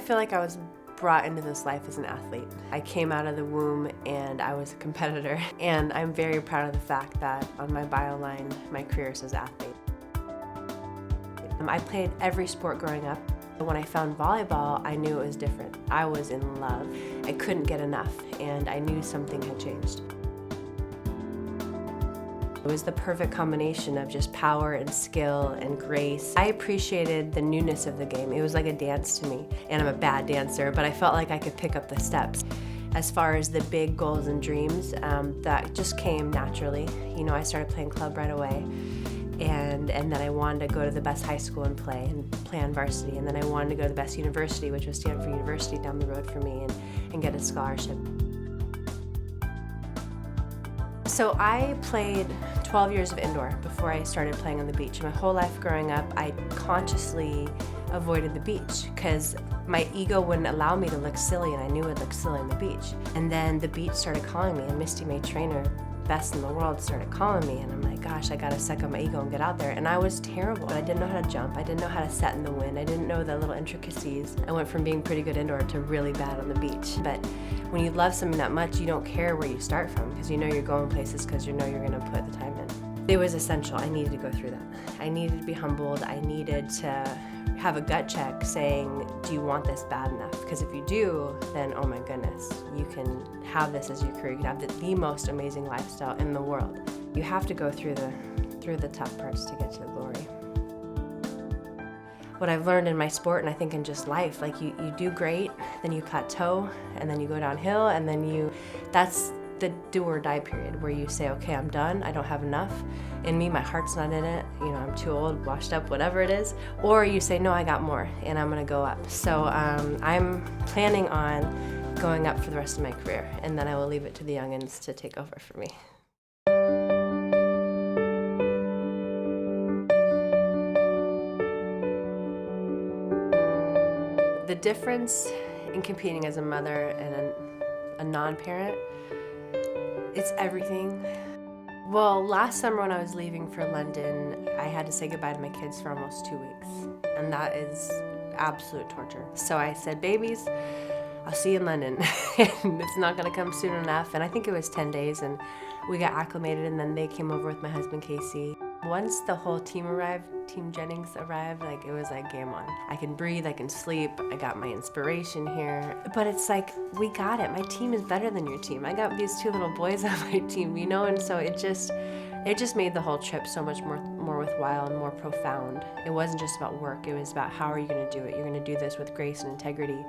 feel like I was brought into this life as an athlete. I came out of the womb and I was a competitor, and I'm very proud of the fact that on my bio line, my career says athlete. I played every sport growing up. When I found volleyball, I knew it was different. I was in love. I couldn't get enough, and I knew something had changed. It was the perfect combination of just power and skill and grace. I appreciated the newness of the game. It was like a dance to me, and I'm a bad dancer, but I felt like I could pick up the steps. As far as the big goals and dreams, that just came naturally. You know, I started playing club right away. And then I wanted to go to the best high school and play on varsity. And then I wanted to go to the best university, which was Stanford University down the road for me, and get a scholarship. So I played 12 years of indoor before I started playing on the beach. My whole life growing up, I consciously avoided the beach because my ego wouldn't allow me to look silly, and I knew I'd look silly on the beach. And then the beach started calling me, and Misty, my trainer, best in the world, started calling me, and I'm like, gosh, I gotta suck up my ego and get out there. And I was terrible. I didn't know how to jump. I didn't know how to set in the wind. I didn't know the little intricacies. I went from being pretty good indoor to really bad on the beach. But when you love something that much, you don't care where you start from, because you know you're going places because you know you're gonna put the time in. It was essential. I needed to go through that. I needed to be humbled. I needed to have a gut check saying, do you want this bad enough? Because if you do, then oh my goodness, you can have this as your career. You can have the most amazing lifestyle in the world. You have to go through the tough parts to get to the glory. What I've learned in my sport, and I think in just life, like you do great, then you plateau, and then you go downhill, and then that's the do or die period where you say, okay, I'm done, I don't have enough in me, my heart's not in it, you know, I'm too old, washed up, whatever it is. Or you say, no, I got more, and I'm gonna go up. So I'm planning on going up for the rest of my career, and then I will leave it to the youngins to take over for me. The difference in competing as a mother and a non-parent, it's everything. Well, last summer when I was leaving for London, I had to say goodbye to my kids for almost 2 weeks, and that is absolute torture. So I said, babies, I'll see you in London, and it's not gonna come soon enough. And I think it was 10 days, and we got acclimated, and then they came over with my husband, Casey. Once the whole team arrived, Team Jennings arrived, like it was like game on. I can breathe, I can sleep, I got my inspiration here. But it's like, we got it. My team is better than your team. I got these 2 little boys on my team, you know, and so it just made the whole trip so much more worthwhile and more profound. It wasn't just about work, it was about how are you gonna do it? You're gonna do this with grace and integrity.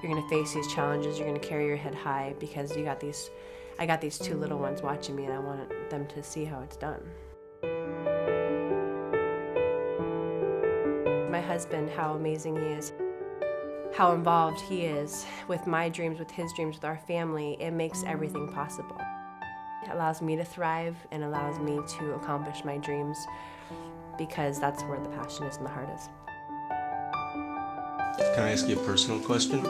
You're gonna face these challenges, you're gonna carry your head high because I got these 2 little ones watching me, and I want them to see how it's done. My husband, how amazing he is, how involved he is with my dreams, with his dreams, with our family. It makes everything possible. It allows me to thrive and allows me to accomplish my dreams because that's where the passion is and the heart is. Can I ask you a personal question?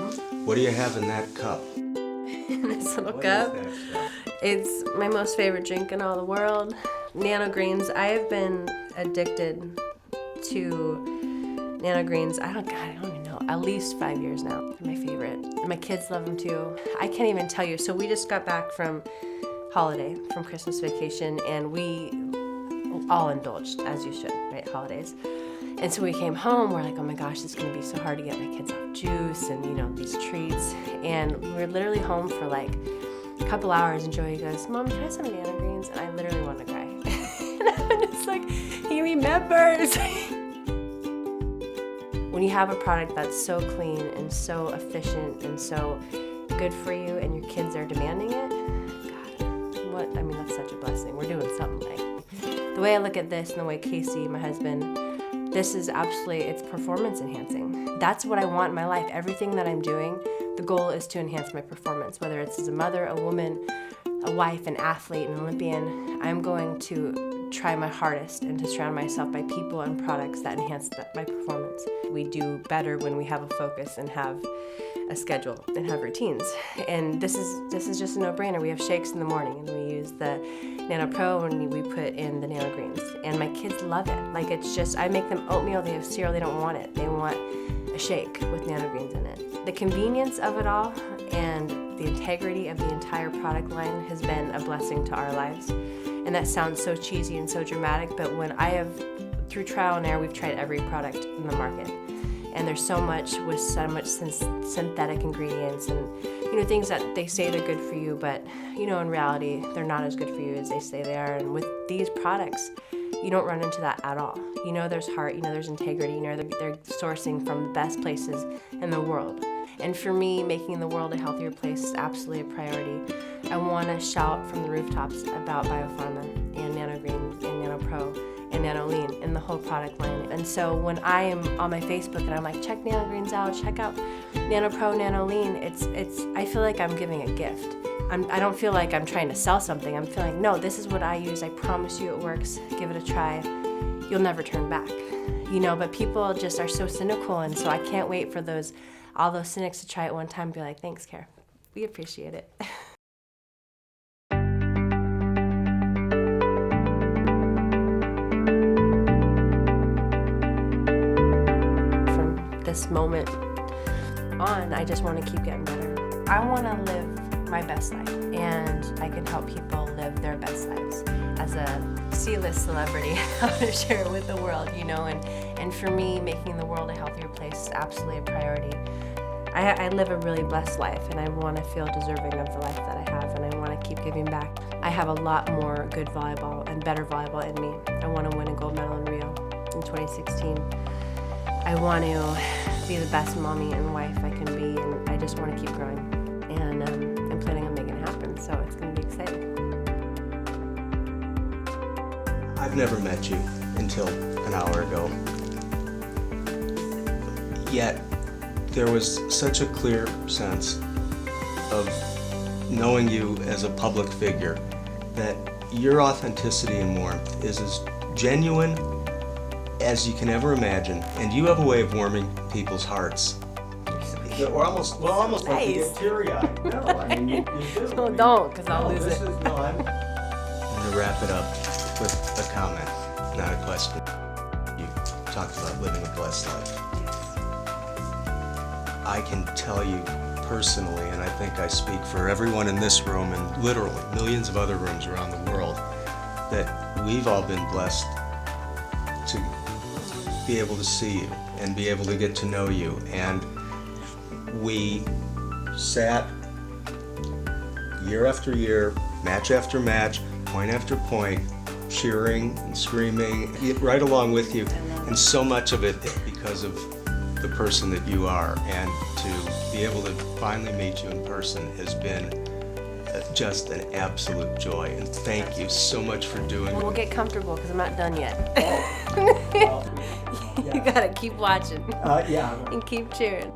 What do you have in that cup? This little cup. It's my most favorite drink in all the world. Nano Greens. I have been addicted to Nano Greens, I don't even know, at least 5 years now. They're my favorite. And my kids love them too. I can't even tell you. So we just got back from Christmas vacation, and we all indulged, as you should, right, holidays. And so we came home, we're like, oh my gosh, it's gonna be so hard to get my kids off juice and, you know, these treats. And we were literally home for like a couple hours, and Joey goes, Mom, can I have some Nano Greens? And I literally wanted to cry. And I'm just like, he remembers. When you have a product that's so clean and so efficient and so good for you, and your kids are demanding it, God, that's such a blessing. We're doing something right. The way I look at this and the way Casey, my husband, this is absolutely, it's performance enhancing. That's what I want in my life. Everything that I'm doing, the goal is to enhance my performance, whether it's as a mother, a woman, a wife, an athlete, an Olympian. I'm going to try my hardest and to surround myself by people and products that enhance my performance. We do better when we have a focus and have a schedule and have routines. And this is just a no-brainer. We have shakes in the morning and we use the Nano Pro and we put in the Nano Greens. And my kids love it. Like, it's just, I make them oatmeal, they have cereal, they don't want it. They want a shake with Nano Greens in it. The convenience of it all and the integrity of the entire product line has been a blessing to our lives. And that sounds so cheesy and so dramatic, but through trial and error, we've tried every product in the market. And there's so much with so much synthetic ingredients and things that they say they're good for you, but in reality they're not as good for you as they say they are. And with these products, you don't run into that at all. There's heart, there's integrity, they're sourcing from the best places in the world. And for me, making the world a healthier place is absolutely a priority. I want to shout from the rooftops about biopharma and Nano Greens and Nano Pro and Nano Lean and the whole product line. And so when I am on my Facebook and I'm like, check Nano Greens out, check out Nano Pro, Nano Lean, I feel like I'm giving a gift. I don't feel like I'm trying to sell something. I'm feeling, no, this is what I use. I promise you it works. Give it a try. You'll never turn back. But people just are so cynical, and so I can't wait for all those cynics to try it one time and be like, thanks, Kerri. We appreciate it. From this moment on, I just want to keep getting better. I want to live my best life, and I can help people live their best lives. As a C-list celebrity, I want to share it with the world, and for me, making the world a healthier place is absolutely a priority. I live a really blessed life, and I want to feel deserving of the life that I have, and I want to keep giving back. I have a lot more good volleyball and better volleyball in me. I want to win a gold medal in Rio in 2016. I want to be the best mommy and wife I can be, and I just want to keep growing. And I'm planning on making it happen, so it's going to be exciting. I've never met you until an hour ago. Yet, there was such a clear sense of knowing you as a public figure that your authenticity and warmth is as genuine as you can ever imagine, and you have a way of warming people's hearts. We're almost Nice. like you get teary-eyed. No, I mean, you do. Well, don't, because I'll lose it. I'm going to wrap it up with a comment, not a question. You talked about living a blessed life. I can tell you personally, and I think I speak for everyone in this room and literally millions of other rooms around the world, that we've all been blessed to be able to see you and be able to get to know you. And we sat year after year, match after match, point after point, cheering and screaming right along with you. And so much of it because of the person that you are. And to be able to finally meet you in person has been just an absolute joy. And thank you so much for doing it. We'll get comfortable because I'm not done yet. You gotta keep watching and keep cheering.